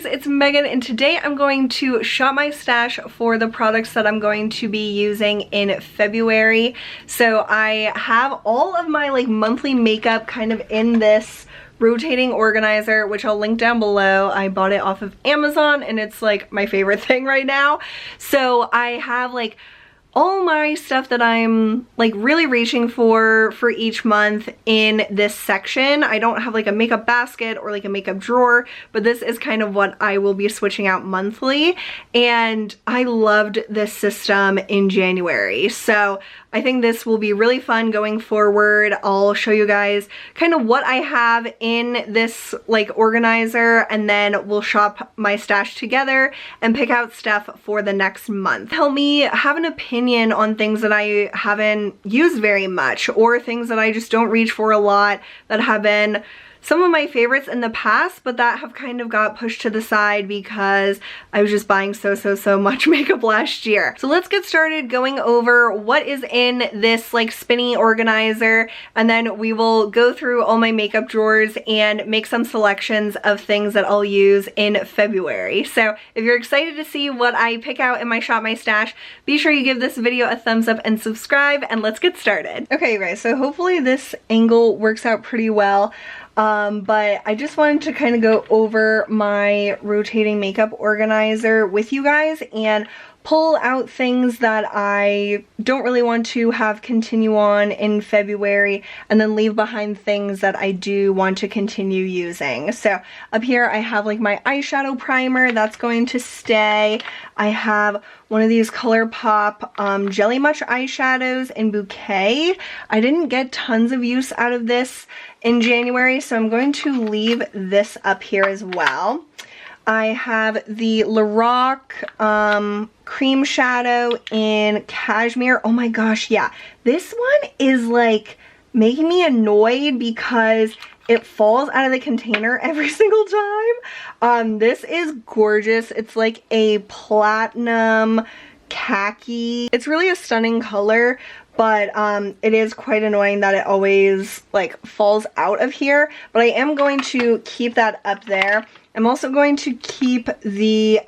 guys, it's Megan, and today I'm going to shop my stash for the products that I'm going to be using in February. So I have all of my like monthly makeup kind of in this rotating organizer, which I'll link down below. I bought it off of Amazon and it's like my favorite thing right now. So I have like all my stuff that I'm like really reaching for each month in this section. I don't have like a makeup basket or like a makeup drawer, but this is kind of what I will be switching out monthly. And I loved this system in January. So I think this will be really fun going forward. I'll show you guys kind of what I have in this like organizer, and then we'll shop my stash together and pick out stuff for the next month. Help me have an opinion on things that I haven't used very much, or things that I just don't reach for a lot that have been some of my favorites in the past, but that have kind of got pushed to the side because I was just buying so much makeup last year. So let's get started going over what is in this like spinny organizer, and then we will go through all my makeup drawers and make some selections of things that I'll use in February. So if you're excited to see what I pick out in my Shop My Stash, be sure you give this video a thumbs up and subscribe, and let's get started. Okay, you guys, so hopefully this angle works out pretty well. But I just wanted to kind of go over my rotating makeup organizer with you guys and pull out things that I don't really want to have continue on in February, and then leave behind things that I do want to continue using. So up here I have like my eyeshadow primer that's going to stay. I have one of these ColourPop Jelly Much eyeshadows in Bouquet. I didn't get tons of use out of this in January, so I'm going to leave this up here as well. I have the Lorac cream shadow in Cashmere. Oh my gosh, yeah. This one is like making me annoyed because it falls out of the container every single time. This is gorgeous. It's like a platinum khaki. It's really a stunning color, but it is quite annoying that it always like falls out of here. But I am going to keep that up there. I'm also going to keep the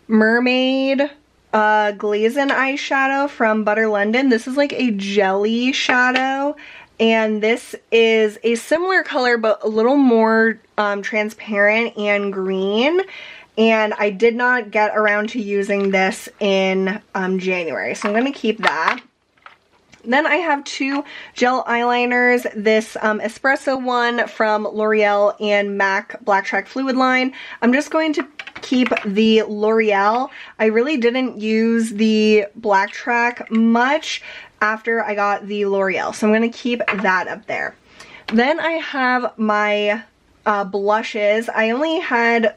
Mermaid Glazin eyeshadow from Butter London. This is like a jelly shadow, and this is a similar color but a little more transparent and green. And I did not get around to using this in January, so I'm going to keep that. Then I have two gel eyeliners, this Espresso one from L'Oreal and MAC Black Track Fluid line. I'm just going to keep the L'Oreal. I really didn't use the Black Track much after I got the L'Oreal, so I'm going to keep that up there. Then I have my blushes. I only had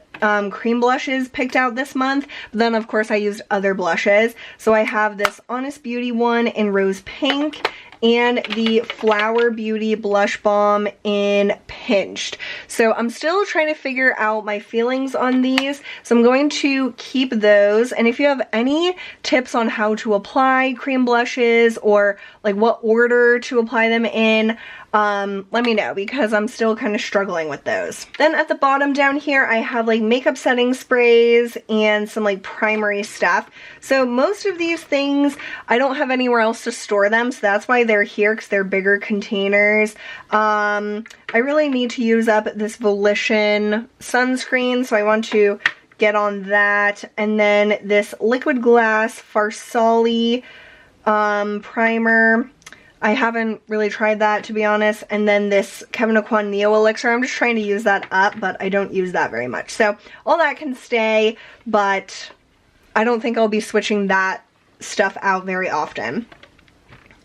cream blushes picked out this month, but then of course I used other blushes. So I have this Honest Beauty one in Rose Pink and the Flower Beauty Blush Balm in Pinched. So I'm still trying to figure out my feelings on these, so I'm going to keep those. And if you have any tips on how to apply cream blushes, or like what order to apply them in, let me know, because I'm still kind of struggling with those. Then at the bottom down here I have like makeup setting sprays and some like primary stuff. So most of these things I don't have anywhere else to store them, so that's why they're here, because they're bigger containers. I really need to use up this Volition sunscreen, so I want to get on that. And then this Liquid Glass Farsali primer. I haven't really tried that, to be honest. And then this Kevyn Aucoin Neo Elixir. I'm just trying to use that up, but I don't use that very much. So all that can stay, but I don't think I'll be switching that stuff out very often.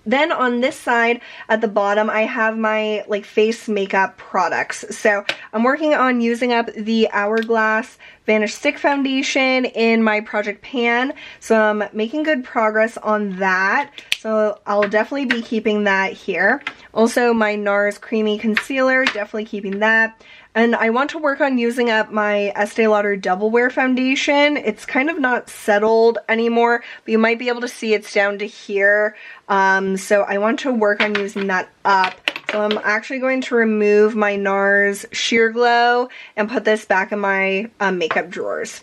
Then on this side at the bottom I have my like face makeup products. So I'm working on using up the Hourglass Vanish Stick Foundation in my Project Pan. So I'm making good progress on that. So I'll definitely be keeping that here. Also my NARS Creamy Concealer, definitely keeping that. And I want to work on using up my Estee Lauder Double Wear Foundation. It's kind of not settled anymore, but you might be able to see it's down to here. So I want to work on using that up. So I'm actually going to remove my NARS Sheer Glow and put this back in my makeup drawers.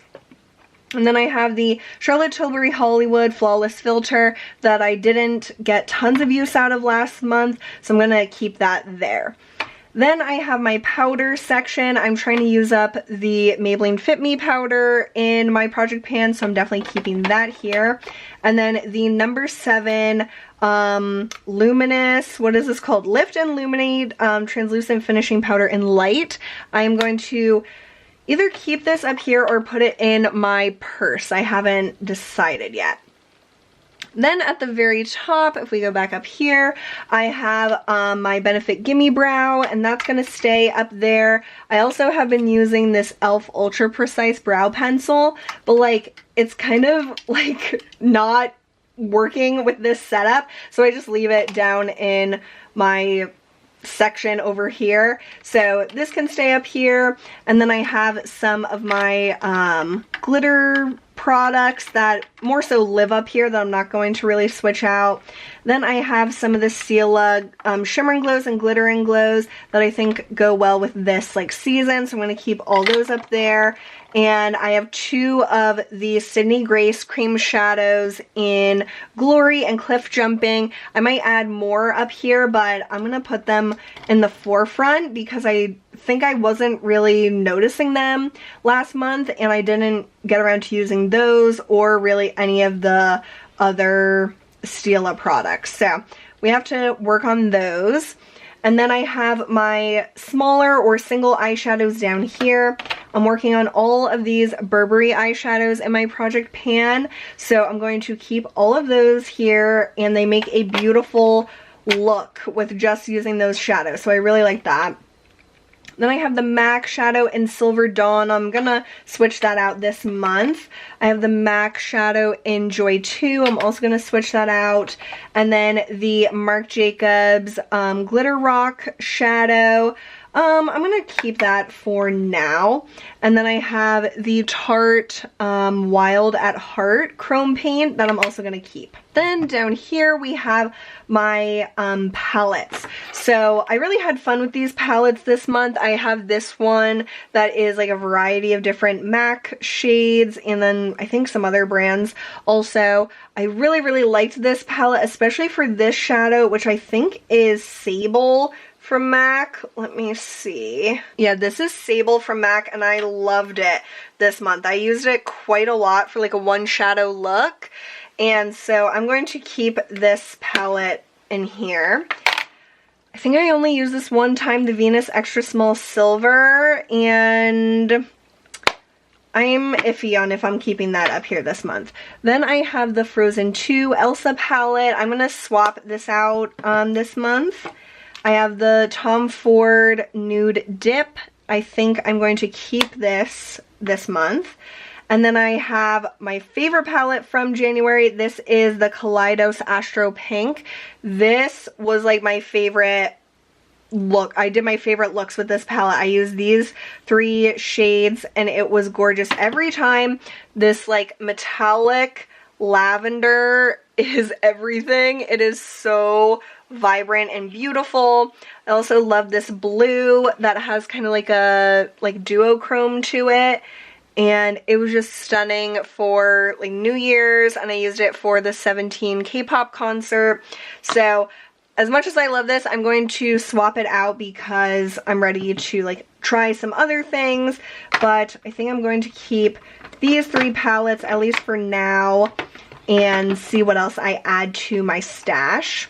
And then I have the Charlotte Tilbury Hollywood Flawless Filter that I didn't get tons of use out of last month, so I'm going to keep that there. Then I have my powder section. I'm trying to use up the Maybelline Fit Me powder in my project pan, so I'm definitely keeping that here. And then the number 7 Luminous, what is this called? Lift and Illuminate Translucent Finishing Powder in Light. I'm going to either keep this up here or put it in my purse. I haven't decided yet. Then at the very top, if we go back up here, I have my Benefit Gimme Brow, and that's going to stay up there. I also have been using this e.l.f. Ultra Precise Brow Pencil, but like, it's kind of like not working with this setup, so I just leave it down in my section over here. So this can stay up here, and then I have some of my glitter products that more so live up here that I'm not going to really switch out. Then I have some of the Stila Shimmer and Glows and Glitter and Glows that I think go well with this like season, so I'm going to keep all those up there. And I have 2 of the Sydney Grace cream shadows in Glory and Cliff Jumping. I might add more up here, but I'm going to put them in the forefront because I think I wasn't really noticing them last month, and I didn't get around to using those or really any of the other Stila products. So we have to work on those. And then I have my smaller or single eyeshadows down here. I'm working on all of these Burberry eyeshadows in my project pan, so I'm going to keep all of those here, and they make a beautiful look with just using those shadows, so I really like that. Then I have the MAC shadow in Silver Dawn. I'm gonna switch that out this month. I have the MAC shadow in Joy 2. I'm also gonna switch that out. And then the Marc Jacobs Glitter Rock shadow. I'm gonna keep that for now. And then I have the Tarte Wild at Heart chrome paint that I'm also gonna keep. Then down here we have my palettes. So I really had fun with these palettes this month. I have this one that is like a variety of different MAC shades, and then I think some other brands also. I really liked this palette, especially for this shadow, which I think is Sable from MAC. Let me see. Yeah, this is Sable from MAC, and I loved it this month. I used it quite a lot for like a one shadow look, and so I'm going to keep this palette in here. I think I only used this one time, the Venus Extra Small Silver, and I'm iffy on if I'm keeping that up here this month. Then I have the Frozen 2 Elsa palette. I'm going to swap this out this month. I have the Tom Ford Nude Dip. I think I'm going to keep this month. And then I have my favorite palette from January. This is the Kaleidos Astro Pink. This was like my favorite look. I did my favorite looks with this palette. I used these 3 shades and it was gorgeous every time. This like metallic lavender is everything. It is so vibrant and beautiful. I also love this blue that has kind of like a duochrome to it, and it was just stunning for like New Year's, and I used it for the 17 K-pop concert. So as much as I love this, I'm going to swap it out because I'm ready to like try some other things, but I think I'm going to keep these 3 palettes at least for now and see what else I add to my stash.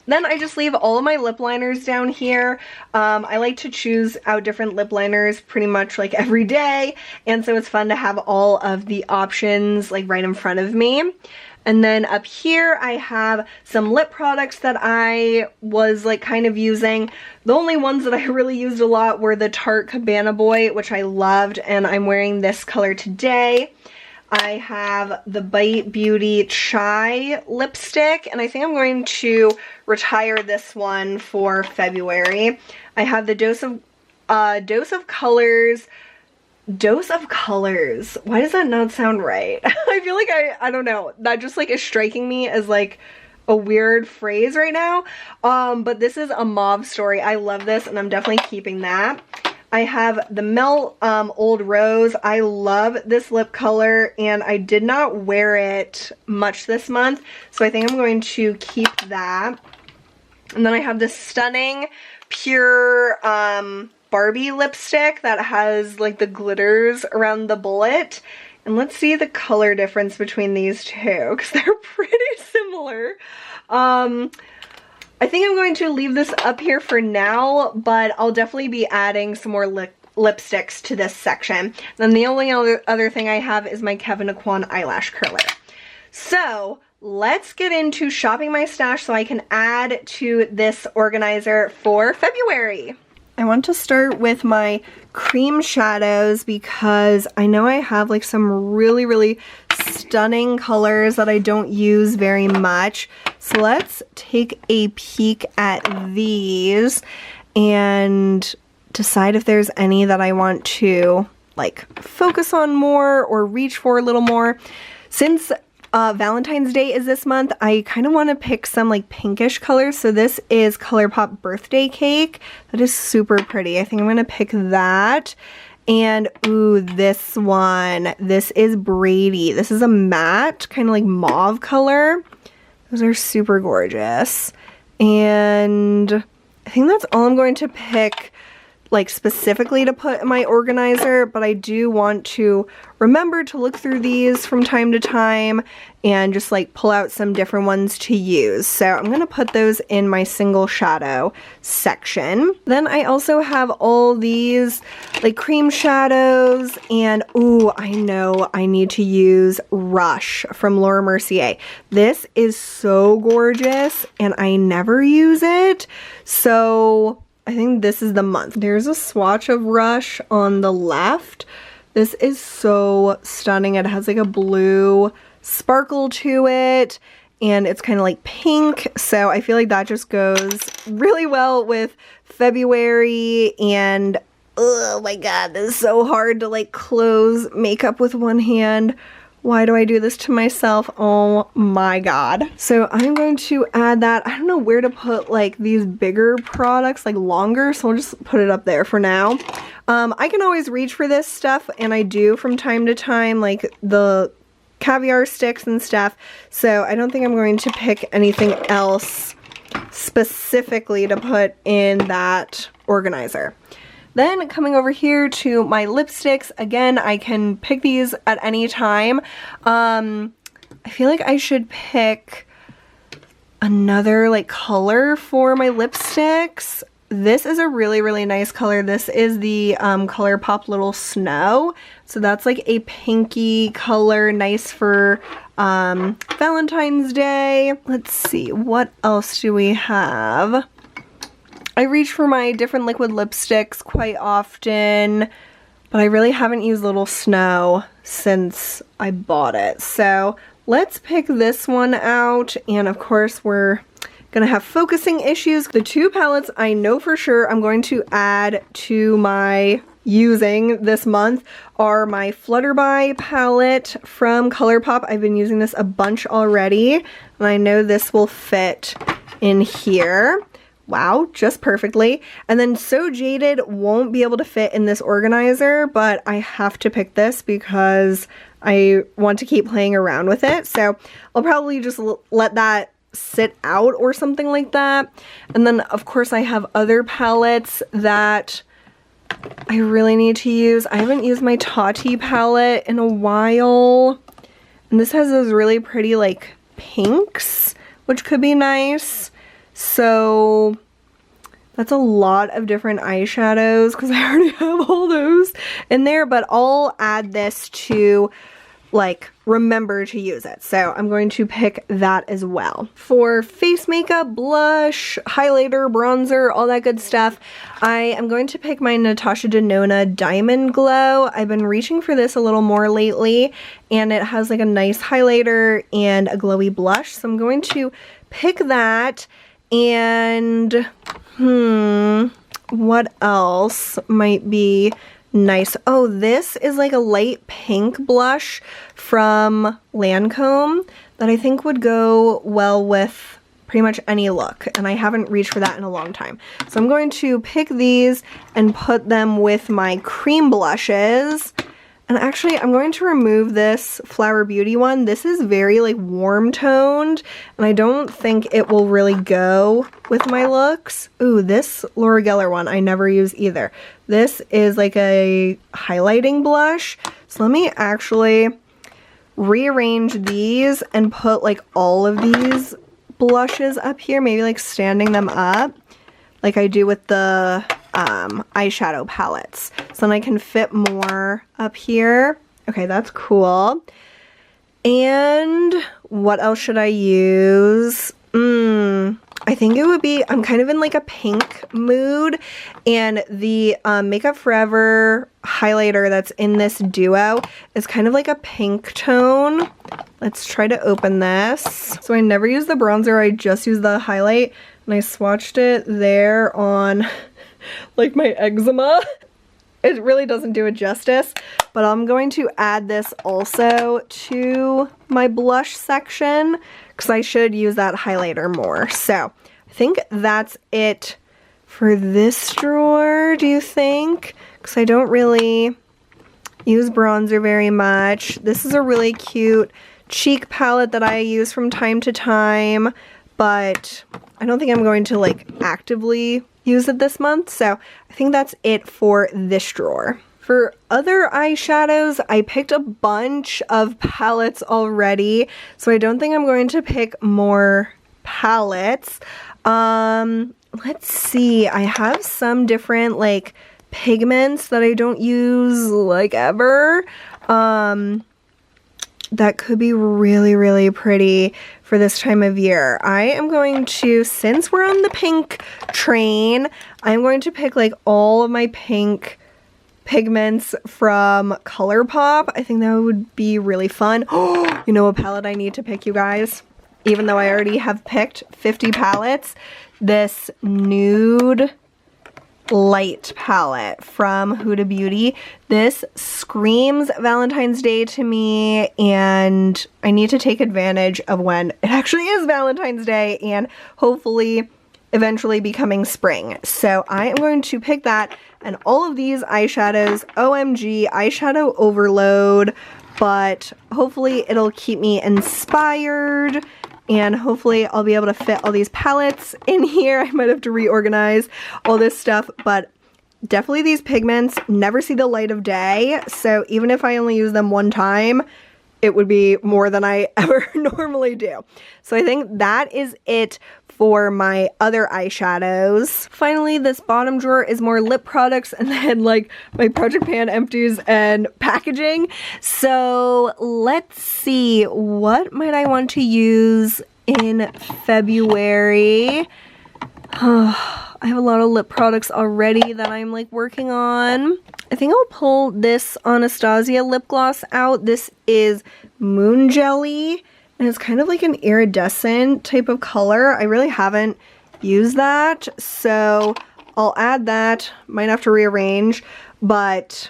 Then I just leave all of my lip liners down here. I like to choose out different lip liners pretty much like every day, and so it's fun to have all of the options like right in front of me. And then up here I have some lip products that I was like kind of using. The only ones that I really used a lot were the Tarte Cabana Boy, which I loved, and I'm wearing this color today. I have the Bite Beauty Chai lipstick, and I think I'm going to retire this one for February. I have the Dose of Colors. Why does that not sound right? I feel like I don't know. That just like is striking me as like a weird phrase right now. But this is a mauve story. I love this and I'm definitely keeping that. I have the Melt Old Rose. I love this lip color and I did not wear it much this month, so I think I'm going to keep that. And then I have this stunning pure Barbie lipstick that has like the glitters around the bullet. And let's see the color difference between these two because they're pretty similar. I think I'm going to leave this up here for now, but I'll definitely be adding some more lipsticks to this section. Then the only other thing I have is my Kevyn Aucoin eyelash curler. So let's get into shopping my stash so I can add to this organizer for February. I want to start with my cream shadows because I know I have like some really stunning colors that I don't use very much. So let's take a peek at these and decide if there's any that I want to like focus on more or reach for a little more. Since Valentine's Day is this month, I kind of want to pick some like pinkish colors. So this is ColourPop Birthday Cake. That is super pretty. I think I'm going to pick that. And ooh, this one. This is Brady. This is a matte, kind of like mauve color. Those are super gorgeous. And I think that's all I'm going to pick like specifically to put in my organizer, but I do want to remember to look through these from time to time and just like pull out some different ones to use. So I'm going to put those in my single shadow section. Then I also have all these like cream shadows, and ooh, I know I need to use Rush from Laura Mercier. This is so gorgeous and I never use it. So I think this is the month. There's a swatch of Rush on the left. This is so stunning. It has like a blue sparkle to it and it's kind of like pink. So I feel like that just goes really well with February. And oh my god, this is so hard to like close makeup with one hand. Why do I do this to myself? Oh my god. So I'm going to add that. I don't know where to put like these bigger products, like longer, so I'll just put it up there for now. I can always reach for this stuff, and I do from time to time, like the caviar sticks and stuff. So I don't think I'm going to pick anything else specifically to put in that organizer. Then coming over here to my lipsticks, again, I can pick these at any time. I feel like I should pick another like color for my lipsticks. This is a really nice color. This is the ColourPop Little Snow. So that's like a pinky color, nice for Valentine's Day. Let's see, what else do we have? I reach for my different liquid lipsticks quite often, but I really haven't used Little Snow since I bought it. So let's pick this one out, and of course we're gonna have focusing issues. The two palettes I know for sure I'm going to add to my using this month are my Flutterby palette from ColourPop. I've been using this a bunch already, and I know this will fit in here. Wow, just perfectly. And then So Jaded won't be able to fit in this organizer, but I have to pick this because I want to keep playing around with it. So I'll probably just let that sit out or something like that. And then of course I have other palettes that I really need to use. I haven't used my Tati palette in a while. And this has those really pretty like pinks, which could be nice. So that's a lot of different eyeshadows because I already have all those in there, but I'll add this to like remember to use it. So I'm going to pick that as well. For face makeup, blush, highlighter, bronzer, all that good stuff, I am going to pick my Natasha Denona Diamond Glow. I've been reaching for this a little more lately, and it has like a nice highlighter and a glowy blush. So I'm going to pick that. And what else might be nice? Oh, this is like a light pink blush from Lancome that I think would go well with pretty much any look, and I haven't reached for that in a long time. So I'm going to pick these and put them with my cream blushes. And actually, I'm going to remove this Flower Beauty one. This is very like warm toned, and I don't think it will really go with my looks. Ooh, this Laura Geller one I never use either. This is like a highlighting blush. So let me actually rearrange these and put like all of these blushes up here, maybe like standing them up like I do with the eyeshadow palettes, so then I can fit more up here. Okay, that's cool. And what else should I use? I think it would be, I'm kind of in like a pink mood, and the Makeup Forever highlighter that's in this duo is kind of like a pink tone. Let's try to open this. So I never use the bronzer, I just use the highlight, and I swatched it there on like my eczema. It really doesn't do it justice, but I'm going to add this also to my blush section because I should use that highlighter more. So I think that's it for this drawer, do you think? Because I don't really use bronzer very much. This is a really cute cheek palette that I use from time to time, but I don't think I'm going to like actively use it this month, so I think that's it for this drawer. For other eyeshadows, I picked a bunch of palettes already, so I don't think I'm going to pick more palettes. Let's see, I have some different like pigments that I don't use like ever. That could be really, really pretty for this time of year. I am going to, since we're on the pink train, I'm going to pick like all of my pink pigments from ColourPop. I think that would be really fun. Oh, you know what palette I need to pick, you guys? Even though I already have picked 50 palettes, this nude light palette from Huda Beauty. This screams Valentine's Day to me, and I need to take advantage of when it actually is Valentine's Day and hopefully eventually becoming spring. So I am going to pick that and all of these eyeshadows. OMG, eyeshadow overload, but hopefully it'll keep me inspired. And hopefully I'll be able to fit all these palettes in here. I might have to reorganize all this stuff, but definitely these pigments never see the light of day. So even if I only use them one time, it would be more than I ever normally do. So I think that is it for my other eyeshadows. Finally, this bottom drawer is more lip products and then like my Project Pan empties and packaging. So let's see, what might I want to use in February? I have a lot of lip products already that I'm like working on. I think I'll pull this Anastasia lip gloss out. This is Moon Jelly, and it's kind of like an iridescent type of color. I really haven't used that, so I'll add that. Might have to rearrange, but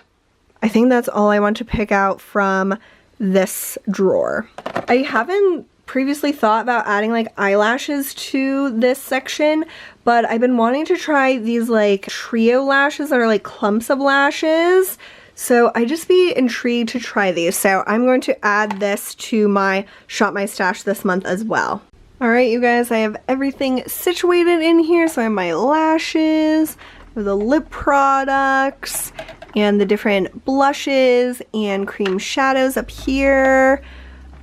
I think that's all I want to pick out from this drawer. I haven't previously thought about adding like eyelashes to this section, but I've been wanting to try these like trio lashes that are like clumps of lashes. So I just be intrigued to try these. So I'm going to add this to my Shop My Stash this month as well. Alright, you guys, I have everything situated in here. So I have my lashes, the lip products, and the different blushes and cream shadows up here.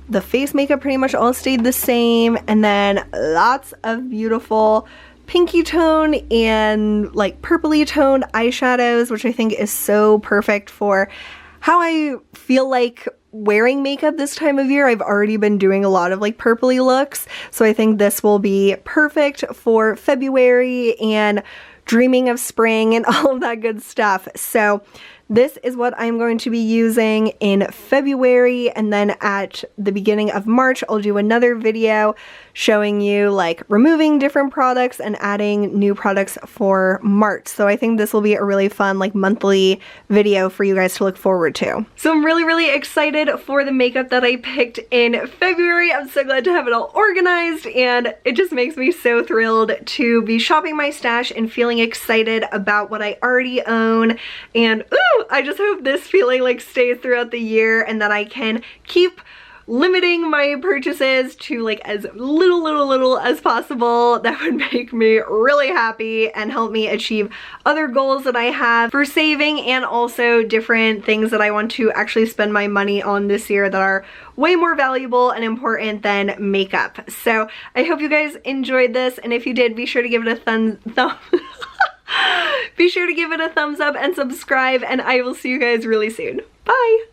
The face makeup pretty much all stayed the same, and then lots of beautiful pinky tone and like purpley toned eyeshadows, which I think is so perfect for how I feel like wearing makeup this time of year. I've already been doing a lot of like purpley looks, so I think this will be perfect for February and dreaming of spring and all of that good stuff. So this is what I'm going to be using in February, and then at the beginning of March I'll do another video showing you like removing different products and adding new products for March. So I think this will be a really fun like monthly video for you guys to look forward to. So I'm really excited for the makeup that I picked in February. I'm so glad to have it all organized, and it just makes me so thrilled to be shopping my stash and feeling excited about what I already own. And ooh, I just hope this feeling like stays throughout the year and that I can keep limiting my purchases to like as little as possible. That would make me really happy and help me achieve other goals that I have for saving, and also different things that I want to actually spend my money on this year that are way more valuable and important than makeup. So I hope you guys enjoyed this, and if you did, be sure to give it a be sure to give it a thumbs up and subscribe, and I will see you guys really soon. Bye!